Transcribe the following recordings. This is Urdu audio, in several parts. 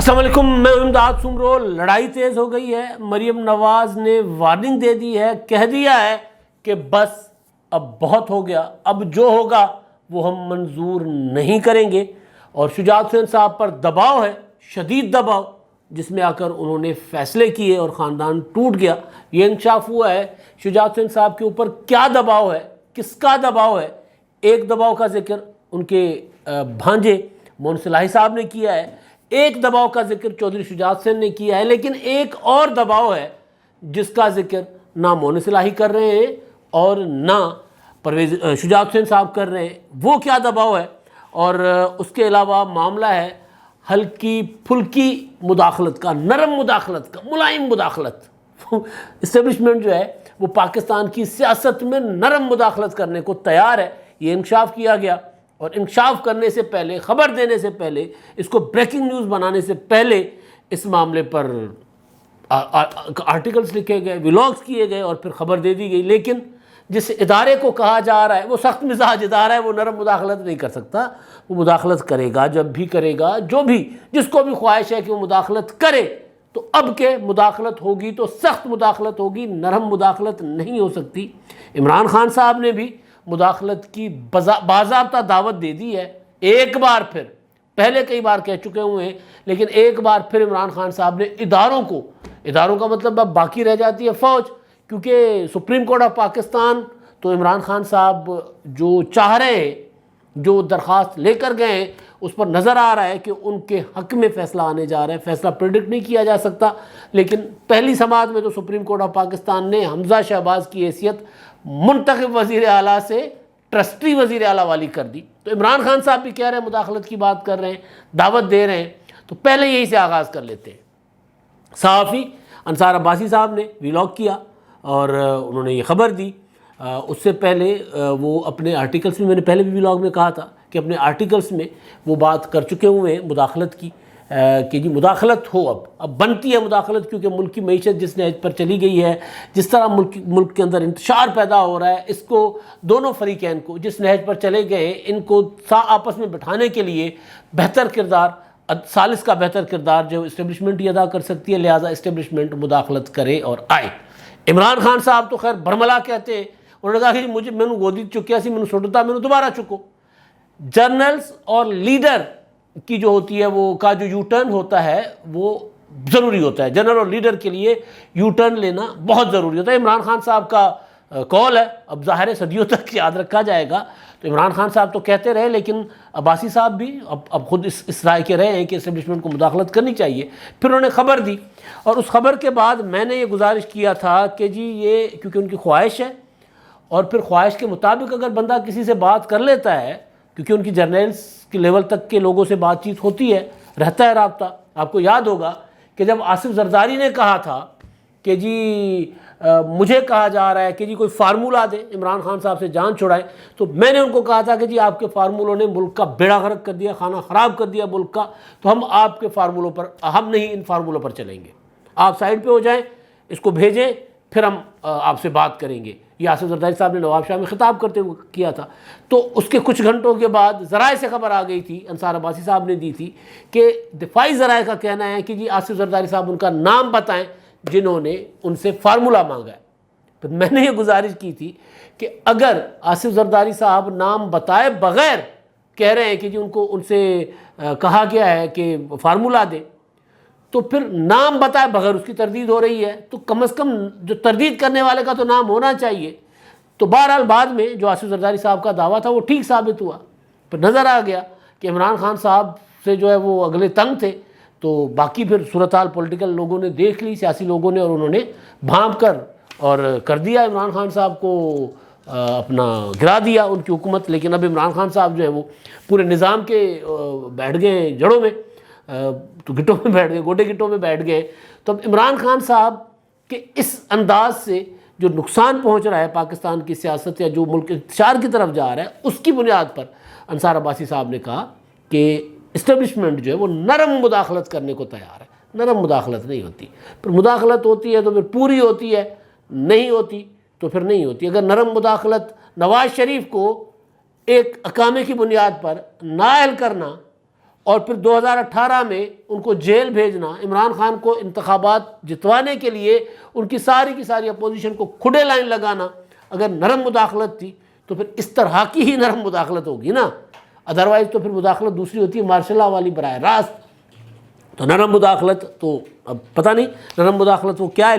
السلام علیکم، میں امداد سمرو۔ لڑائی تیز ہو گئی ہے۔ مریم نواز نے وارننگ دے دی ہے، کہہ دیا ہے کہ بس اب بہت ہو گیا، اب جو ہوگا وہ ہم منظور نہیں کریں گے۔ اور شجاعت حسین صاحب پر دباؤ ہے، شدید دباؤ، جس میں آ کر انہوں نے فیصلے کیے اور خاندان ٹوٹ گیا۔ یہ انکشاف ہوا ہے شجاعت حسین صاحب کے اوپر کیا دباؤ ہے، کس کا دباؤ ہے۔ ایک دباؤ کا ذکر ان کے بھانجے مونس الہی صاحب نے کیا ہے، ایک دباؤ کا ذکر چودھری شجاعت حسین نے کیا ہے، لیکن ایک اور دباؤ ہے جس کا ذکر نہ مونس الہی کر رہے ہیں اور نہ شجاعت حسین صاحب کر رہے ہیں۔ وہ کیا دباؤ ہے؟ اور اس کے علاوہ معاملہ ہے ہلکی پھلکی مداخلت کا، نرم مداخلت کا، ملائم مداخلت۔ اسٹیبلشمنٹ جو ہے وہ پاکستان کی سیاست میں نرم مداخلت کرنے کو تیار ہے۔ یہ انکشاف کیا گیا، اور انکشاف کرنے سے پہلے، خبر دینے سے پہلے، اس کو بریکنگ نیوز بنانے سے پہلے اس معاملے پر آرٹیکلز لکھے گئے، ولاگز کیے گئے اور پھر خبر دے دی گئی۔ لیکن جس ادارے کو کہا جا رہا ہے وہ سخت مزاج ادارہ ہے، وہ نرم مداخلت نہیں کر سکتا۔ وہ مداخلت کرے گا جب بھی کرے گا، جو بھی جس کو بھی خواہش ہے کہ وہ مداخلت کرے، تو اب کہ مداخلت ہوگی تو سخت مداخلت ہوگی، نرم مداخلت نہیں ہو سکتی۔ عمران خان صاحب نے بھی مداخلت کی باضابطہ دعوت دے دی ہے، ایک بار پھر، پہلے کئی بار کہہ چکے ہوئے ہیں، لیکن ایک بار پھر عمران خان صاحب نے اداروں کا مطلب اب باقی رہ جاتی ہے فوج، کیونکہ سپریم کورٹ آف پاکستان تو عمران خان صاحب جو چاہ رہے ہیں، جو درخواست لے کر گئے ہیں، اس پر نظر آ رہا ہے کہ ان کے حق میں فیصلہ آنے جا رہا ہے۔ فیصلہ پریڈکٹ نہیں کیا جا سکتا، لیکن پہلی سماعت میں تو سپریم کورٹ آف پاکستان نے حمزہ شہباز کی حیثیت منتخب وزیر اعلیٰ سے ٹرسٹی وزیر اعلیٰ والی کر دی۔ تو عمران خان صاحب بھی کہہ رہے ہیں، مداخلت کی بات کر رہے ہیں، دعوت دے رہے ہیں، تو پہلے یہی سے آغاز کر لیتے ہیں۔ صحافی انصار عباسی صاحب نے ویلاگ کیا اور انہوں نے یہ خبر دی۔ اس سے پہلے وہ اپنے آرٹیکلس میں، میں نے پہلے بھی ویلاگ میں کہا تھا کہ اپنے آرٹیکلس میں وہ بات کر چکے ہوئے ہیں مداخلت کی، کہ جی مداخلت ہو، اب بنتی ہے مداخلت، کیونکہ ملک کی معیشت جس نہج پر چلی گئی ہے، جس طرح ملک کے اندر انتشار پیدا ہو رہا ہے، اس کو دونوں فریقین کو جس نہج پر چلے گئے ہیں، ان کو آپس میں بٹھانے کے لیے بہتر کردار، ثالث کا بہتر کردار جو اسٹیبلشمنٹ ہی ادا کر سکتی ہے، لہٰذا اسٹیبلشمنٹ مداخلت کرے اور آئے۔ عمران خان صاحب تو خیر برملا کہتے ہیں، انہوں نے کہا کہ مجھے میں گودی چکیا سی، میں سٹتا، میں دوبارہ چکو۔ جرنلز اور لیڈر کی جو ہوتی ہے، وہ کا جو یو ٹرن ہوتا ہے وہ ضروری ہوتا ہے، جنرل اور لیڈر کے لیے یو ٹرن لینا بہت ضروری ہوتا ہے۔ عمران خان صاحب کا کال ہے، اب ظاہر ہے صدیوں تک یاد رکھا جائے گا۔ تو عمران خان صاحب تو کہتے رہے، لیکن عباسی صاحب بھی اب خود اس رائے کے رہے ہیں کہ اسٹیبلشمنٹ کو مداخلت کرنی چاہیے۔ پھر انہوں نے خبر دی، اور اس خبر کے بعد میں نے یہ گزارش کیا تھا کہ جی یہ کیونکہ ان کی خواہش ہے، اور پھر خواہش کے مطابق اگر بندہ کسی سے بات کر لیتا ہے، کیونکہ ان کی جرنلز کے لیول تک کے لوگوں سے بات چیت ہوتی ہے، رہتا ہے رابطہ۔ آپ کو یاد ہوگا کہ جب آصف زرداری نے کہا تھا کہ جی مجھے کہا جا رہا ہے کہ جی کوئی فارمولہ دے عمران خان صاحب سے جان چھڑائیں، تو میں نے ان کو کہا تھا کہ جی آپ کے فارمولوں نے ملک کا بیڑا غرق کر دیا، کھانا خراب کر دیا ملک کا، تو ہم آپ کے فارمولوں پر، ہم نہیں ان فارمولوں پر چلیں گے، آپ سائڈ پہ ہو جائیں، اس کو بھیجیں، پھر ہم آپ سے بات کریں گے۔ یہ آصف زرداری صاحب نے نواب شاہ میں خطاب کرتے ہوئے کیا تھا۔ تو اس کے کچھ گھنٹوں کے بعد ذرائع سے خبر آ گئی تھی، انصار عباسی صاحب نے دی تھی، کہ دفاعی ذرائع کا کہنا ہے کہ جی آصف زرداری صاحب ان کا نام بتائیں جنہوں نے ان سے فارمولہ مانگا ہے۔ تو میں نے یہ گزارش کی تھی کہ اگر آصف زرداری صاحب نام بتائے بغیر کہہ رہے ہیں کہ جی ان سے کہا گیا ہے کہ فارمولہ دیں، تو پھر نام بتائے بغیر اس کی تردید ہو رہی ہے، تو کم از کم جو تردید کرنے والے کا تو نام ہونا چاہیے۔ تو بہرحال بعد میں جو آصف زرداری صاحب کا دعویٰ تھا وہ ٹھیک ثابت ہوا، پھر نظر آ گیا کہ عمران خان صاحب سے جو ہے وہ اگلے تنگ تھے۔ تو باقی پھر صورتحال پولیٹیکل لوگوں نے دیکھ لی، سیاسی لوگوں نے، اور انہوں نے بھانپ کر اور کر دیا عمران خان صاحب کو، اپنا گرا دیا ان کی حکومت۔ لیکن اب عمران خان صاحب جو ہے وہ پورے نظام کے بیٹھ گئے جڑوں میں، تو گٹوں میں بیٹھ گئے، گوٹے گٹوں میں بیٹھ گئے۔ تو اب عمران خان صاحب کے اس انداز سے جو نقصان پہنچ رہا ہے پاکستان کی سیاست، یا جو ملک انتشار کی طرف جا رہا ہے، اس کی بنیاد پر انصار عباسی صاحب نے کہا کہ اسٹیبلشمنٹ جو ہے وہ نرم مداخلت کرنے کو تیار ہے۔ نرم مداخلت نہیں ہوتی، پھر مداخلت ہوتی ہے تو پھر پوری ہوتی ہے، نہیں ہوتی تو پھر نہیں ہوتی۔ اگر نرم مداخلت نواز شریف کو ایک اقامے کی بنیاد پر نائل کرنا اور پھر 2018 میں ان کو جیل بھیجنا، عمران خان کو انتخابات جتوانے کے لیے ان کی ساری اپوزیشن کو کھڑے لائن لگانا، اگر نرم مداخلت تھی تو پھر اس طرح کی ہی نرم مداخلت ہوگی نا، ادروائز تو پھر مداخلت دوسری ہوتی ہے مارشل لا والی براہ راست۔ تو نرم مداخلت تو اب پتہ نہیں نرم مداخلت وہ کیا ہے،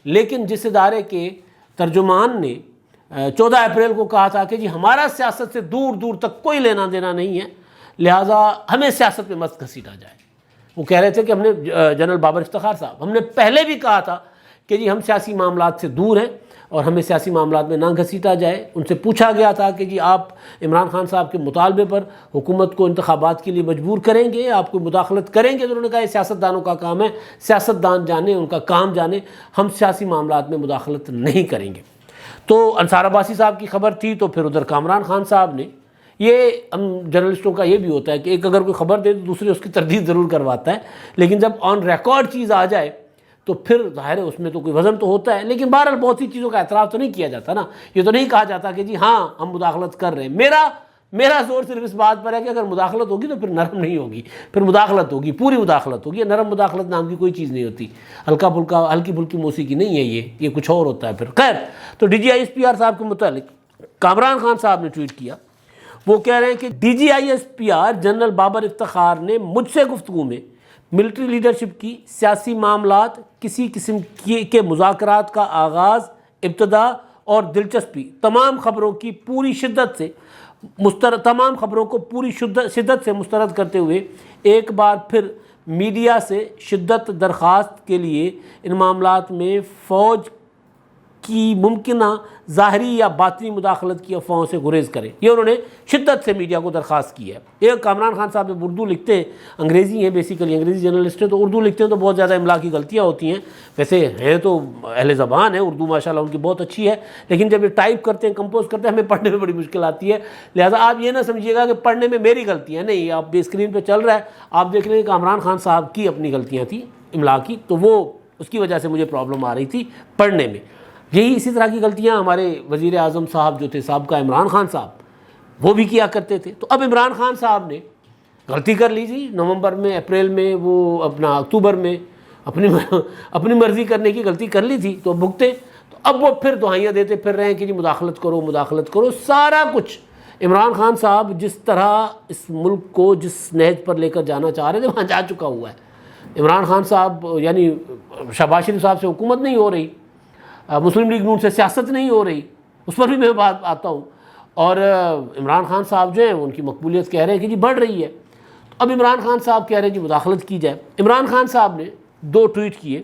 لیکن جس ادارے کے ترجمان نے 14 اپریل کو کہا تھا کہ جی ہمارا سیاست سے دور دور تک کوئی لینا دینا نہیں ہے، لہٰذا ہمیں سیاست میں مت گھسیٹا جائے۔ وہ کہہ رہے تھے کہ ہم نے جنرل بابر افتخار صاحب، ہم نے پہلے بھی کہا تھا کہ جی ہم سیاسی معاملات سے دور ہیں اور ہمیں سیاسی معاملات میں نہ گھسیٹا جائے۔ ان سے پوچھا گیا تھا کہ جی آپ عمران خان صاحب کے مطالبے پر حکومت کو انتخابات کے لیے مجبور کریں گے، آپ کوئی مداخلت کریں گے؟ تو انہوں نے کہا یہ سیاستدانوں کا کام ہے، سیاستدان جانے، ان کا کام جانے، ہم سیاسی معاملات میں مداخلت نہیں کریں گے۔ تو انصار عباسی صاحب کی خبر تھی، تو پھر ادھر کامران خان صاحب نے، یہ ہم جرنلسٹوں کا یہ بھی ہوتا ہے کہ ایک اگر کوئی خبر دے تو دوسرے اس کی تردید ضرور کرواتا ہے، لیکن جب آن ریکارڈ چیز آ جائے تو پھر ظاہر ہے اس میں تو کوئی وزن تو ہوتا ہے، لیکن بہرحال بہت سی چیزوں کا اعتراف تو نہیں کیا جاتا نا، یہ تو نہیں کہا جاتا کہ جی ہاں ہم مداخلت کر رہے ہیں۔ میرا زور صرف اس بات پر ہے کہ اگر مداخلت ہوگی تو پھر نرم نہیں ہوگی، پھر مداخلت ہوگی، پوری مداخلت ہوگی، نرم مداخلت نام کی کوئی چیز نہیں ہوتی، ہلکی پھلکی موسیقی نہیں ہے، یہ کچھ اور ہوتا ہے پھر۔ خیر، تو D G I S P R صاحب کے متعلق کامران خان صاحب نے ٹویٹ کیا، وہ کہہ رہے ہیں کہ D G I S P R general Babar Iftikhar نے مجھ سے گفتگو میں ملٹری لیڈرشپ کی سیاسی معاملات، کسی قسم کے مذاکرات کا آغاز، ابتدا اور دلچسپی، تمام خبروں کو پوری شدت سے مسترد کرتے ہوئے ایک بار پھر میڈیا سے شدت درخواست کے لیے ان معاملات میں فوج کی ممکنہ ظاہری یا باطنی مداخلت کی افواہوں سے گریز کریں، یہ انہوں نے شدت سے میڈیا کو درخواست کی ہے۔ ایک کامران خان صاحب جب اردو لکھتے ہیں، انگریزی ہیں بیسیکلی، انگریزی جرنلسٹ ہیں، تو اردو لکھتے ہیں تو بہت زیادہ املا کی غلطیاں ہوتی ہیں، ویسے ہیں تو اہل زبان ہے، اردو ماشاءاللہ ان کی بہت اچھی ہے، لیکن جب یہ ٹائپ کرتے ہیں، کمپوز کرتے ہیں، ہمیں پڑھنے میں بڑی مشکل آتی ہے، لہٰذا آپ یہ نہ سمجھیے گا کہ پڑھنے میں میری غلطیاں نہیں، آپ اسکرین پہ چل رہا ہے، آپ دیکھ رہے ہیں کہ کامران خان صاحب کی اپنی غلطیاں تھیں املا کی، تو وہ اس کی وجہ سے مجھے پرابلم آ رہی تھی پڑھنے میں۔ یہی اسی طرح کی غلطیاں ہمارے وزیر اعظم صاحب جو تھے، سابقہ عمران خان صاحب، وہ بھی کیا کرتے تھے۔ تو اب عمران خان صاحب نے غلطی کر لی تھی نومبر میں، اپریل میں، وہ اپنا اکتوبر میں اپنی مرضی کرنے کی غلطی کر لی تھی، تو بھگتے۔ تو اب وہ پھر دعائیاں دیتے پھر رہے ہیں کہ جی مداخلت کرو، سارا کچھ عمران خان صاحب جس طرح اس ملک کو جس نہج پر لے کر جانا چاہ رہے تھے وہاں جا چکا ہوا ہے۔ عمران خان صاحب یعنی شہباز شریف صاحب سے حکومت نہیں ہو رہی، مسلم لیگ نون سے سیاست نہیں ہو رہی، اس پر بھی میں بات آتا ہوں، اور عمران خان صاحب جو ہیں ان کی مقبولیت کہہ رہے ہیں کہ جی بڑھ رہی ہے۔ اب عمران خان صاحب کہہ رہے ہیں جی مداخلت کی جائے۔ عمران خان صاحب نے 2 ٹویٹ کیے،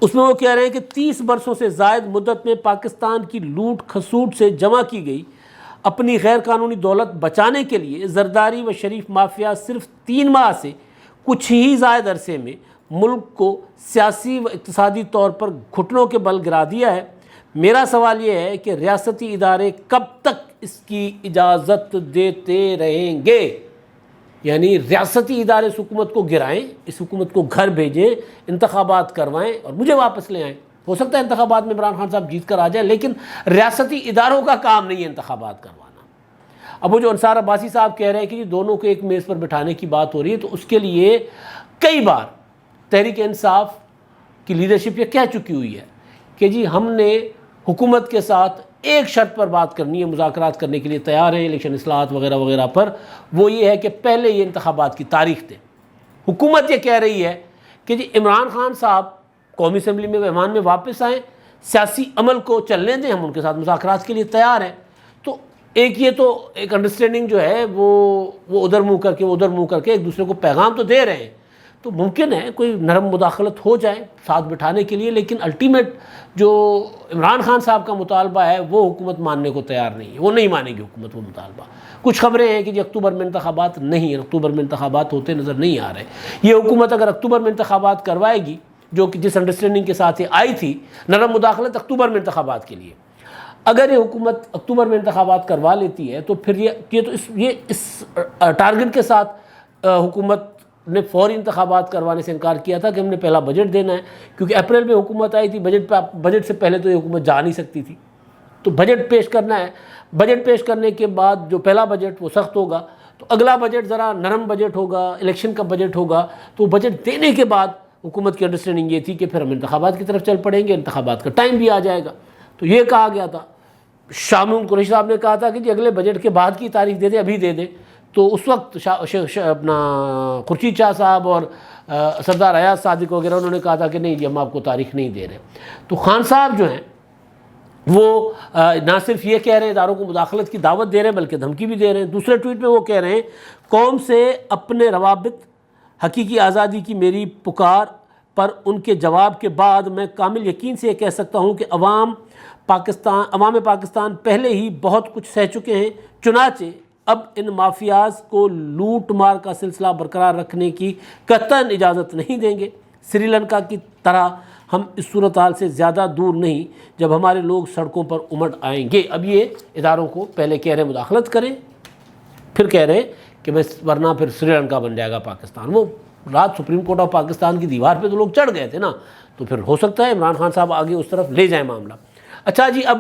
اس میں وہ کہہ رہے ہیں کہ 30 برسوں سے زائد مدت میں پاکستان کی لوٹ کھسوٹ سے جمع کی گئی اپنی غیر قانونی دولت بچانے کے لیے زرداری و شریف مافیا صرف 3 ماہ سے کچھ ہی زائد عرصے میں ملک کو سیاسی و اقتصادی طور پر گھٹنوں کے بل گرا دیا ہے۔ میرا سوال یہ ہے کہ ریاستی ادارے کب تک اس کی اجازت دیتے رہیں گے؟ یعنی ریاستی ادارے اس حکومت کو گرائیں، اس حکومت کو گھر بھیجیں، انتخابات کروائیں اور مجھے واپس لے آئیں۔ ہو سکتا ہے انتخابات میں عمران خان صاحب جیت کر آ جائیں، لیکن ریاستی اداروں کا کام نہیں ہے انتخابات کروانا۔ اب وہ جو انصار عباسی صاحب کہہ رہے ہیں کہ جی دونوں کو ایک میز پر بٹھانے کی بات ہو رہی ہے، تو اس کے لیے کئی بار تحریک انصاف کی لیڈرشپ یہ کہہ چکی ہوئی ہے کہ جی ہم نے حکومت کے ساتھ ایک شرط پر بات کرنی ہے، مذاکرات کرنے کے لیے تیار ہیں، الیکشن اصلاحات وغیرہ وغیرہ پر، وہ یہ ہے کہ پہلے یہ انتخابات کی تاریخ دیں۔ حکومت یہ کہہ رہی ہے کہ جی عمران خان صاحب قومی اسمبلی میں ایوان میں واپس آئیں، سیاسی عمل کو چلنے دیں، ہم ان کے ساتھ مذاکرات کے لیے تیار ہیں۔ تو ایک انڈرسٹینڈنگ جو ہے وہ ادھر منہ کر کے وہ ادھر منہ کر کے ایک دوسرے کو پیغام تو دے رہے ہیں، تو ممکن ہے کوئی نرم مداخلت ہو جائے ساتھ بٹھانے کے لیے، لیکن الٹیمیٹ جو عمران خان صاحب کا مطالبہ ہے وہ حکومت ماننے کو تیار نہیں ہے، وہ نہیں مانے گی حکومت وہ مطالبہ۔ کچھ خبریں ہیں کہ جی اکتوبر میں انتخابات نہیں، اکتوبر میں انتخابات ہوتے نظر نہیں آ رہے۔ یہ حکومت اگر اکتوبر میں انتخابات کروائے گی، جو کہ جس انڈرسٹینڈنگ کے ساتھ یہ آئی تھی، نرم مداخلت اکتوبر میں انتخابات کے لیے، اگر یہ حکومت اکتوبر میں انتخابات کروا لیتی ہے تو پھر یہ اس ٹارگٹ کے ساتھ حکومت نے فوری انتخابات کروانے سے انکار کیا تھا کہ ہم نے پہلا بجٹ دینا ہے، کیونکہ اپریل میں حکومت آئی تھی، بجٹ سے پہلے تو یہ حکومت جا نہیں سکتی تھی، تو بجٹ پیش کرنا ہے۔ بجٹ پیش کرنے کے بعد جو پہلا بجٹ وہ سخت ہوگا، تو اگلا بجٹ ذرا نرم بجٹ ہوگا، الیکشن کا بجٹ ہوگا، تو بجٹ دینے کے بعد حکومت کی انڈرسٹینڈنگ یہ تھی کہ پھر ہم انتخابات کی طرف چل پڑیں گے، انتخابات کا ٹائم بھی آ جائے گا، تو یہ کہا گیا تھا۔ شاہ محمود قریشی صاحب نے کہا تھا کہ جی اگلے بجٹ کے بعد کی تاریخ دے دیں، ابھی دے دیں، تو اس وقت اپنا خورشید شاہ صاحب اور سردار ایاز صادق وغیرہ انہوں نے کہا تھا کہ نہیں جی ہم آپ کو تاریخ نہیں دے رہے۔ تو خان صاحب جو ہیں وہ نہ صرف یہ کہہ رہے ہیں اداروں کو مداخلت کی دعوت دے رہے ہیں بلکہ دھمکی بھی دے رہے ہیں۔ دوسرے ٹویٹ میں وہ کہہ رہے ہیں قوم سے اپنے روابط، حقیقی آزادی کی میری پکار پر ان کے جواب کے بعد میں کامل یقین سے یہ کہہ سکتا ہوں کہ عوام پاکستان پہلے ہی بہت کچھ سہ چکے ہیں، چنانچہ اب ان مافیاز کو لوٹ مار کا سلسلہ برقرار رکھنے کی قطعاً اجازت نہیں دیں گے۔ سری لنکا کی طرح ہم اس صورتحال سے زیادہ دور نہیں جب ہمارے لوگ سڑکوں پر امٹ آئیں گے۔ اب یہ اداروں کو پہلے کہہ رہے ہیں مداخلت کریں، پھر کہہ رہے ہیں کہ بس ورنہ پھر سری لنکا بن جائے گا پاکستان۔ وہ رات سپریم کورٹ آف پاکستان کی دیوار پہ تو لوگ چڑھ گئے تھے نا، تو پھر ہو سکتا ہے عمران خان صاحب آگے اس طرف لے جائیں معاملہ۔ اچھا جی، اب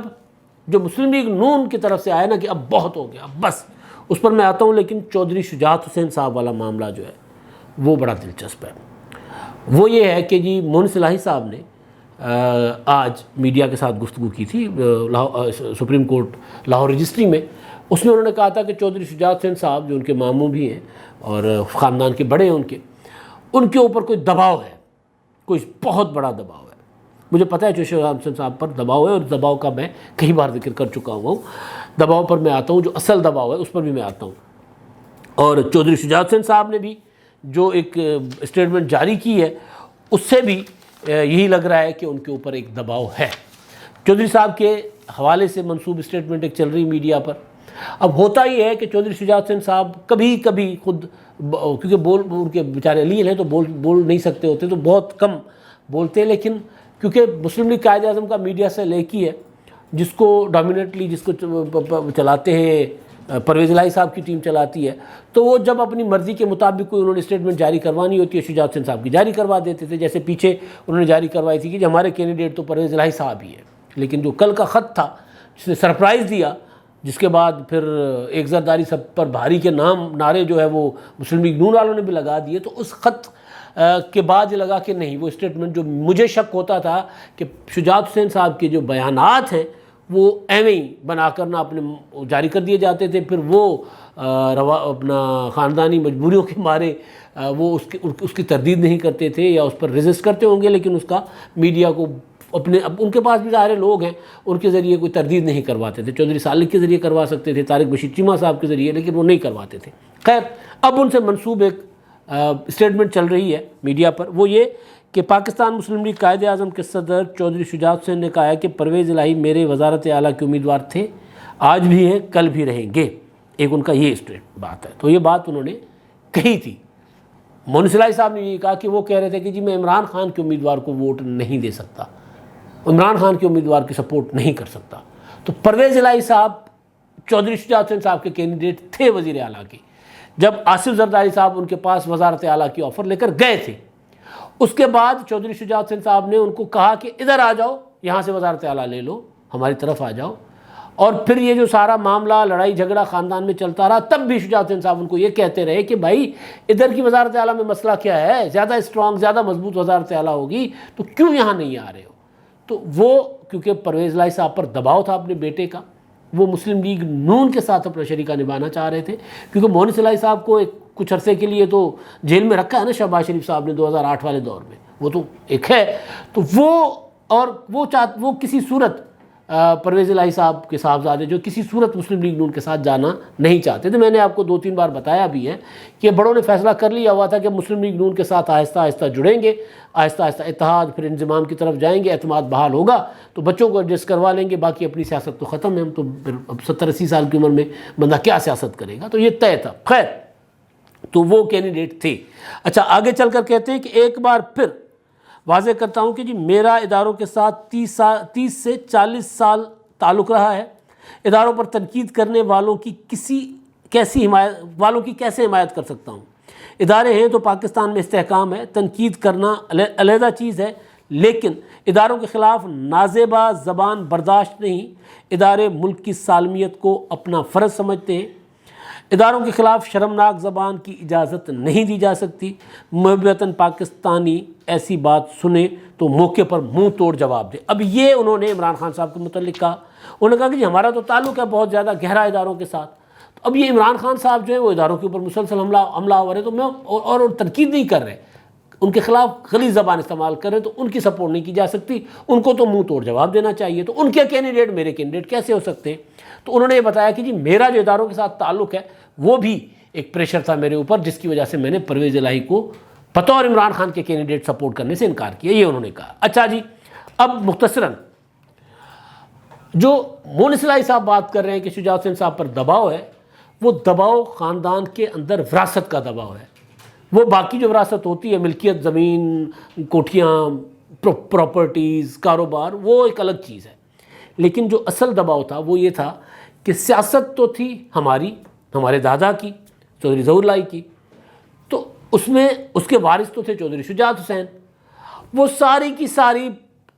جو مسلم لیگ نون کی طرف سے آیا نا کہ اب بہت ہو گیا بس، اس پر میں آتا ہوں، لیکن چودھری شجاعت حسین صاحب والا معاملہ جو ہے وہ بڑا دلچسپ ہے۔ وہ یہ ہے کہ جی مونس الہی صاحب نے آج میڈیا کے ساتھ گفتگو کی تھی سپریم کورٹ لاہور رجسٹری میں۔ اس میں انہوں نے کہا تھا کہ چودھری شجاعت حسین صاحب جو ان کے ماموں بھی ہیں اور خاندان کے بڑے ہیں، ان کے اوپر کوئی دباؤ ہے، کوئی بہت بڑا دباؤ ہے۔ مجھے پتہ ہے چودھری شجاعت حسین صاحب پر دباؤ ہے، اور دباؤ کا میں کئی بار ذکر کر چکا ہوں۔ دباؤ پر میں آتا ہوں، جو اصل دباؤ ہے اس پر بھی میں آتا ہوں۔ اور چودھری شجاعت حسین صاحب نے بھی جو ایک اسٹیٹمنٹ جاری کی ہے اس سے بھی یہی لگ رہا ہے کہ ان کے اوپر ایک دباؤ ہے۔ چودھری صاحب کے حوالے سے منسوب اسٹیٹمنٹ ایک چل رہی میڈیا پر۔ اب ہوتا ہی ہے کہ چودھری شجاعت حسین صاحب کبھی کبھی خود، کیونکہ ان کے بیچارے علیل ہیں تو بول نہیں سکتے ہوتے، تو بہت کم بولتے ہیں، لیکن کیونکہ مسلم لیگ قائد اعظم کا میڈیا سے لیکی ہے، جس کو ڈومینیٹلی جس کو چلاتے ہیں پرویز الہی صاحب کی ٹیم چلاتی ہے، تو وہ جب اپنی مرضی کے مطابق کوئی انہوں نے اسٹیٹمنٹ جاری کروانی ہوتی ہے شجاعت حسین صاحب کی جاری کروا دیتے تھے۔ جیسے پیچھے انہوں نے جاری کروائی تھی کہ ہمارے کینڈیڈیٹ تو پرویز الہی صاحب ہی ہے، لیکن جو کل کا خط تھا جس نے سرپرائز دیا، جس کے بعد پھر ایک زرداری سب پر بھاری کے نعرے جو ہے وہ مسلم لیگ نون والوں نے بھی لگا دیے، تو اس خط کے بعد یہ لگا کہ نہیں، وہ اسٹیٹمنٹ جو مجھے شک ہوتا تھا کہ شجاعت حسین صاحب کے جو بیانات ہیں وہ ایویں ہی بنا کر نہ اپنے جاری کر دیے جاتے تھے، پھر وہ اپنا خاندانی مجبوریوں کے مارے وہ اس کی تردید نہیں کرتے تھے یا اس پر ریزسٹ کرتے ہوں گے، لیکن اس کا میڈیا کو ان کے پاس بھی ظاہر لوگ ہیں، ان کے ذریعے کوئی تردید نہیں کرواتے تھے۔ چودھری سالک کے ذریعے کروا سکتے تھے، طارق بشیر چیمہ صاحب کے ذریعے، لیکن وہ نہیں کرواتے تھے۔ خیر، اب ان سے منسوب ایک اسٹیٹمنٹ چل رہی ہے میڈیا پر، وہ یہ کہ پاکستان مسلم لیگ قائد اعظم کے صدر چودھری شجاعت حسین نے کہا ہے کہ پرویز الہی میرے وزارت اعلیٰ کے امیدوار تھے، آج بھی ہیں، کل بھی رہیں گے۔ ایک ان کا یہ بات ہے، تو یہ بات انہوں نے کہی تھی۔ مونس الہی صاحب نے یہ کہا کہ وہ کہہ رہے تھے کہ جی میں عمران خان کے امیدوار کو ووٹ نہیں دے سکتا، عمران خان کے امیدوار کی سپورٹ نہیں کر سکتا۔ تو پرویز الہی صاحب چودھری شجاعت حسین صاحب کے کینڈیڈیٹ تھے وزیر اعلیٰ کے، جب آصف زرداری صاحب ان کے پاس وزارت اعلیٰ کی آفر لے کر گئے تھے، اس کے بعد چودھری شجاعت حسین صاحب نے ان کو کہا کہ ادھر آ جاؤ، یہاں سے وزارت اعلیٰ لے لو، ہماری طرف آ جاؤ۔ اور پھر یہ جو سارا معاملہ لڑائی جھگڑا خاندان میں چلتا رہا، تب بھی شجاعت حسین صاحب ان کو یہ کہتے رہے کہ بھائی ادھر کی وزارت اعلیٰ میں مسئلہ کیا ہے، زیادہ اسٹرانگ زیادہ مضبوط وزارت اعلیٰ ہوگی تو کیوں یہاں نہیں آ رہے ہو۔ تو وہ کیونکہ پرویز الہی صاحب پر دباؤ تھا اپنے بیٹے کا، وہ مسلم لیگ نون کے ساتھ اپنا شریکہ نبھانا چاہ رہے تھے، کیونکہ مونس الہی صاحب کو کچھ عرصے کے لیے تو جیل میں رکھا ہے نا شہباز شریف صاحب نے 2008 والے دور میں، وہ تو ایک ہے، تو وہ کسی صورت پرویز الہی صاحب کے صاحبزادے جو کسی صورت مسلم لیگ نون کے ساتھ جانا نہیں چاہتے تھے۔ میں نے آپ کو 2-3 بار بتایا بھی ہے کہ بڑوں نے فیصلہ کر لیا ہوا تھا کہ مسلم لیگ نون کے ساتھ آہستہ آہستہ جڑیں گے، آہستہ آہستہ اتحاد پھر انضمام کی طرف جائیں گے، اعتماد بحال ہوگا تو بچوں کو ایڈجسٹ کروا لیں گے، باقی اپنی سیاست تو ختم ہے، ہم تو اب 70-80 سال کی عمر میں بندہ کیا سیاست کرے گا، تو یہ طے تھا۔ خیر، تو وہ کینڈیڈیٹ تھے۔ اچھا، آگے چل کر کہتے ہیں کہ ایک بار پھر واضح کرتا ہوں کہ جی میرا اداروں کے ساتھ 30 سے 40 سال تعلق رہا ہے۔ اداروں پر تنقید کرنے والوں کی کیسے حمایت کر سکتا ہوں؟ ادارے ہیں تو پاکستان میں استحکام ہے، تنقید کرنا علیحدہ چیز ہے، لیکن اداروں کے خلاف نازیبا زبان برداشت نہیں۔ ادارے ملک کی سالمیت کو اپنا فرض سمجھتے ہیں، اداروں کے خلاف شرمناک زبان کی اجازت نہیں دی جا سکتی، محبتاً پاکستانی ایسی بات سنے تو موقع پر منہ توڑ جواب دے۔ اب یہ انہوں نے عمران خان صاحب کے متعلق کہا، انہوں نے کہا کہ جی ہمارا تو تعلق ہے بہت زیادہ گہرا اداروں کے ساتھ، تو اب یہ عمران خان صاحب جو ہے وہ اداروں کے اوپر مسلسل حملہ آور ہے، تو میں اور تنقید نہیں کر رہے، ان کے خلاف غلیظ زبان استعمال کر رہے ہیں، تو ان کی سپورٹ نہیں کی جا سکتی، ان کو تو منہ توڑ جواب دینا چاہیے، تو ان کے کینڈیڈیٹ میرے کینڈیڈیٹ کیسے ہو سکتے ہیں؟ تو انہوں نے یہ بتایا کہ جی میرا جو اداروں کے ساتھ تعلق ہے وہ بھی ایک پریشر تھا میرے اوپر، جس کی وجہ سے میں نے پرویز الہی کو بطور عمران خان کے کینڈیڈیٹ سپورٹ کرنے سے انکار کیا، یہ انہوں نے کہا۔ اچھا جی، اب مختصراً جو مونس الہی صاحب بات کر رہے ہیں کہ شجاعت حسین صاحب پر دباؤ ہے، وہ دباؤ خاندان کے اندر وراثت کا دباؤ ہے، وہ باقی جو وراثت ہوتی ہے ملکیت، زمین، کوٹھیاں، پراپرٹیز، کاروبار، وہ ایک الگ چیز ہے، لیکن جو اصل دباؤ تھا وہ یہ تھا کہ سیاست تو تھی ہمارے دادا کی، چودھری ظہور الہی کی، تو اس میں اس کے وارث تو تھے چودھری شجاعت حسین، وہ ساری کی ساری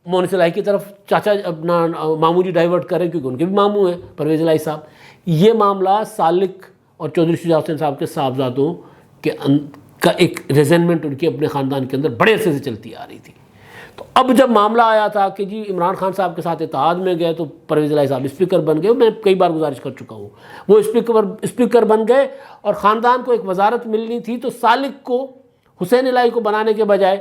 مونس الہی کی طرف چاچا اپنا ماموں جی ڈائیورٹ کریں، کیونکہ ان کے بھی ماموں ہیں پرویز الہی صاحب۔ یہ معاملہ سالک اور چودھری شجاعت حسین صاحب کے صاحبزادوں کا ایک ریزنمنٹ ان کے اپنے خاندان کے اندر بڑے عرصے سے چلتی آ رہی تھی۔ تو اب جب معاملہ آیا تھا کہ جی عمران خان صاحب کے ساتھ اتحاد میں گئے، تو پرویز الہی صاحب اسپیکر بن گئے، میں کئی بار گزارش کر چکا ہوں، وہ اسپیکر بن گئے، اور خاندان کو ایک وزارت ملنی تھی، تو سالک کو، حسین الہی کو بنانے کے بجائے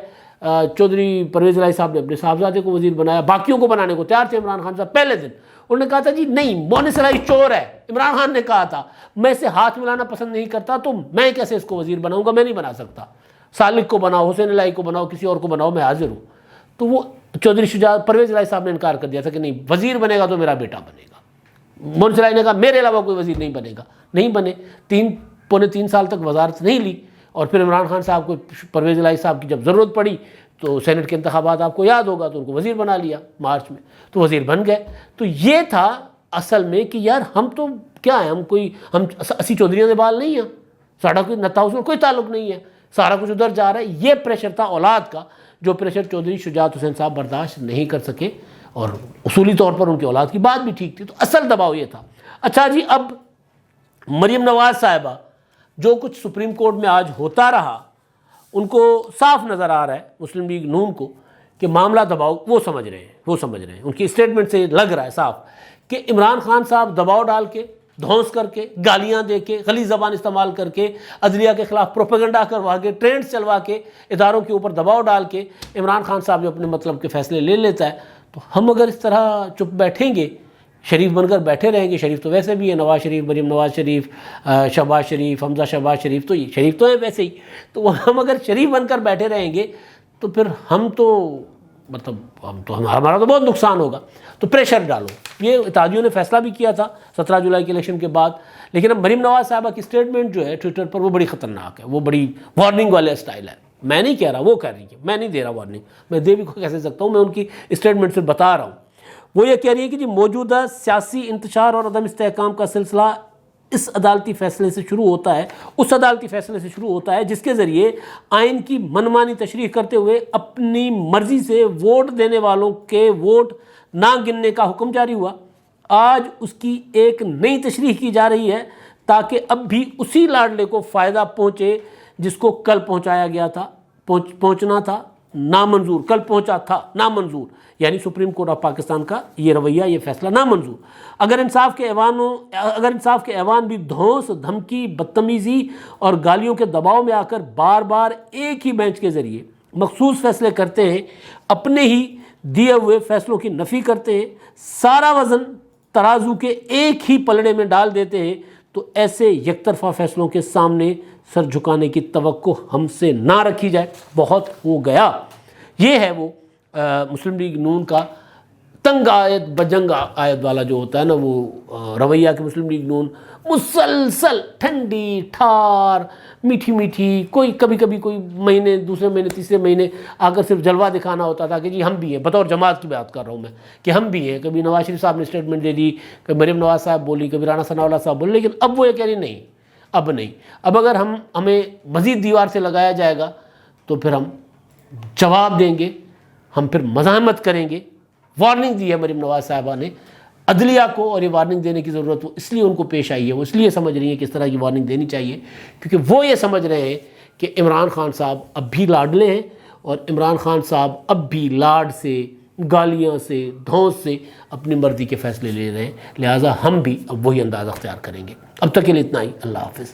چودھری پرویز الہی صاحب نے اپنے صاحبزادے کو وزیر بنایا، باقیوں کو بنانے کو تیار تھے عمران خان صاحب پہلے دن، انہوں نے کہا تھا جی نہیں، مونس الہی چور ہے، عمران خان نے کہا تھا میں اسے ہاتھ ملانا پسند نہیں کرتا، تو میں کیسے اس کو وزیر بناؤں گا، میں نہیں بنا سکتا، سالک کو بناؤ، حسین الہی کو بناؤ، کسی اور کو بناؤ، میں حاضر ہوں۔ تو وہ چودھری پرویز الہی صاحب نے انکار کر دیا تھا کہ نہیں، وزیر بنے گا تو میرا بیٹا بنے گا۔ مونس الہی نے کہا میرے علاوہ کوئی وزیر نہیں بنے گا، نہیں بنے، پونے تین سال تک وزارت نہیں لی، اور پھر عمران خان صاحب کو پرویز الہی صاحب کی جب ضرورت پڑی تو سینٹ کے انتخابات آپ کو یاد ہوگا، تو ان کو وزیر بنا لیا مارچ میں، تو وزیر بن گئے۔ تو یہ تھا اصل میں کہ یار ہم تو کیا ہیں، ہم اسی چودھریوں کے بال نہیں ہیں، ساڑھا کوئی نتا اس میں کوئی تعلق نہیں ہے، سارا کچھ ادھر جا رہا ہے۔ یہ پریشر تھا اولاد کا، جو پریشر چودھری شجاعت حسین صاحب برداشت نہیں کر سکے، اور اصولی طور پر ان کی اولاد کی بات بھی ٹھیک تھی، تو اصل دباؤ یہ تھا۔ اچھا جی، اب مریم نواز صاحبہ، جو کچھ سپریم کورٹ میں آج ہوتا رہا، ان کو صاف نظر آ رہا ہے مسلم لیگ نون کو کہ معاملہ دباؤ، وہ سمجھ رہے ہیں، ان کی اسٹیٹمنٹ سے لگ رہا ہے صاف کہ عمران خان صاحب دباؤ ڈال کے، دھونس کر کے، گالیاں دے کے، غلیظ زبان استعمال کر کے، عدلیہ کے خلاف پروپیگنڈا کروا کے، ٹرینڈز چلوا کے، اداروں کے اوپر دباؤ ڈال کے عمران خان صاحب جو اپنے مطلب کے فیصلے لے لیتا ہے، تو ہم اگر اس طرح چپ بیٹھیں گے، شریف بن کر بیٹھے رہیں گے، شریف تو ویسے بھی ہے، نواز شریف، مریم نواز شریف، شہباز شریف، حمزہ شہباز شریف، تو یہ شریف تو ہے ویسے ہی، تو ہم اگر شریف بن کر بیٹھے رہیں گے تو پھر ہمارا تو بہت نقصان ہوگا۔ تو پریشر ڈالو، یہ اتحادیوں نے فیصلہ بھی کیا تھا 17 جولائی کے الیکشن کے بعد، لیکن اب مریم نواز صاحبہ کی اسٹیٹمنٹ جو ہے ٹویٹر پر، وہ بڑی خطرناک ہے، وہ بڑی وارننگ والے اسٹائل ہے، میں نہیں کہہ رہا، وہ کہہ رہی ہے، میں نہیں دے رہا وارننگ، میں دے بھی کیسے سکتا ہوں، میں ان کی اسٹیٹمنٹ سے بتا رہا ہوں۔ وہ یہ کہہ رہی ہے کہ جی موجودہ سیاسی انتشار اور عدم استحکام کا سلسلہ اس عدالتی فیصلے سے شروع ہوتا ہے، جس کے ذریعے آئین کی منمانی تشریح کرتے ہوئے اپنی مرضی سے ووٹ دینے والوں کے ووٹ نہ گننے کا حکم جاری ہوا۔ آج اس کی ایک نئی تشریح کی جا رہی ہے تاکہ اب بھی اسی لاڈلے کو فائدہ پہنچے جس کو کل پہنچنا تھا نامنظور، کل پہنچا تھا نامنظور، یعنی سپریم کورٹ آف پاکستان کا یہ رویہ، یہ فیصلہ نامنظور۔ اگر انصاف کے ایوان بھی دھونس، دھمکی، بدتمیزی اور گالیوں کے دباؤ میں آ کر بار بار ایک ہی بینچ کے ذریعے مخصوص فیصلے کرتے ہیں، اپنے ہی دیے ہوئے فیصلوں کی نفی کرتے ہیں، سارا وزن ترازو کے ایک ہی پلڑے میں ڈال دیتے ہیں، تو ایسے یک طرفہ فیصلوں کے سامنے سر جھکانے کی توقع ہم سے نہ رکھی جائے، بہت ہو گیا۔ یہ ہے وہ مسلم لیگ نون کا تنگ آیت بجنگ آیت والا جو ہوتا ہے نا، وہ رویہ کہ مسلم لیگ نون مسلسل ٹھنڈی ٹھار میٹھی میٹھی، کبھی کوئی مہینے، دوسرے مہینے، تیسرے مہینے آ کر صرف جلوہ دکھانا ہوتا تھا کہ جی ہم بھی ہیں، بطور جماعت کی بات کر رہا ہوں میں کہ ہم بھی ہیں۔ کبھی نواز شریف صاحب نے اسٹیٹمنٹ دے دی، کبھی مریم نواز صاحب بولی، کبھی رانا ثناء اللہ صاحب بولی، لیکن اب وہ یہ کہہ رہی نہیں، اب نہیں، اب اگر ہمیں مزید دیوار سے لگایا جائے گا تو پھر ہم جواب دیں گے، ہم پھر مزاحمت کریں گے۔ وارننگ دی ہے مریم نواز صاحبہ نے عدلیہ کو اور یہ وارننگ دینے کی ضرورت وہ اس لیے ان کو پیش آئی ہے، وہ اس لیے سمجھ رہی ہیں کہ اس طرح کی وارننگ دینی چاہیے، کیونکہ وہ یہ سمجھ رہے ہیں کہ عمران خان صاحب اب بھی لاڈلے ہیں، اور عمران خان صاحب اب بھی لاڈ سے، گالیاں سے، دھونس سے اپنی مرضی کے فیصلے لے رہے ہیں، لہٰذا ہم بھی اب وہی انداز اختیار کریں گے۔ اب تک کے لیے اتنا ہی، اللہ حافظ۔